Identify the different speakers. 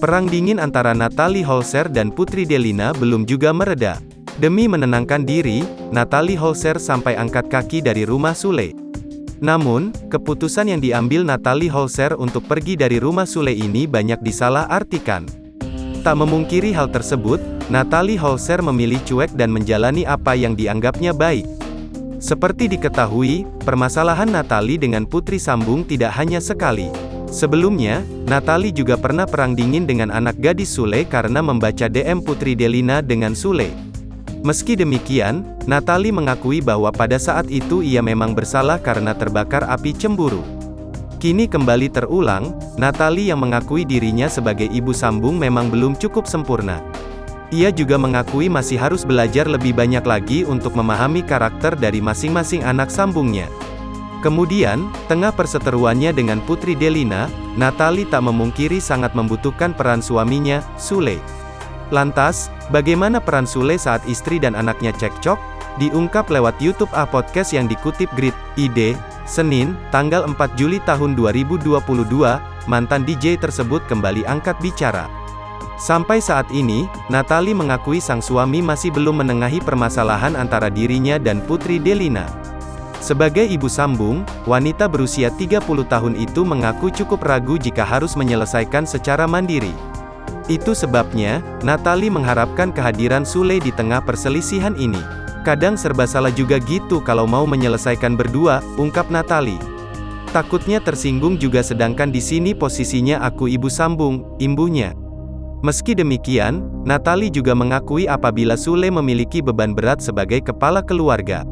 Speaker 1: Perang dingin antara Natalie Holzer dan Putri Delina belum juga mereda. Demi menenangkan diri, Natalie Holzer sampai angkat kaki dari rumah Sule. Namun, keputusan yang diambil Natalie Holzer untuk pergi dari rumah Sule ini banyak disalah-artikan. Tak memungkiri hal tersebut, Natalie Holzer memilih cuek dan menjalani apa yang dianggapnya baik. Seperti diketahui, permasalahan Natalie dengan Putri Sambung tidak hanya sekali. Sebelumnya, Natalie juga pernah perang dingin dengan anak gadis Sule karena membaca DM Putri Delina dengan Sule. Meski demikian, Natalie mengakui bahwa pada saat itu ia memang bersalah karena terbakar api cemburu. Kini kembali terulang, Natalie yang mengakui dirinya sebagai ibu sambung memang belum cukup sempurna. Ia juga mengakui masih harus belajar lebih banyak lagi untuk memahami karakter dari masing-masing anak sambungnya. Kemudian, tengah perseteruannya dengan Putri Delina, Natalie tak memungkiri sangat membutuhkan peran suaminya, Sule. Lantas, bagaimana peran Sule saat istri dan anaknya cekcok? Diungkap lewat YouTube Podcast yang dikutip Grid.id, Senin, tanggal 4 Juli tahun 2022, mantan DJ tersebut kembali angkat bicara. Sampai saat ini, Natalie mengakui sang suami masih belum menengahi permasalahan antara dirinya dan Putri Delina. Sebagai ibu sambung, wanita berusia 30 tahun itu mengaku cukup ragu jika harus menyelesaikan secara mandiri. Itu sebabnya, Natalie mengharapkan kehadiran Sule di tengah perselisihan ini. Kadang serba salah juga gitu kalau mau menyelesaikan berdua, ungkap Natalie. Takutnya tersinggung juga sedangkan di sini posisinya aku ibu sambung, imbuhnya. Meski demikian, Natalie juga mengakui apabila Sule memiliki beban berat sebagai kepala keluarga.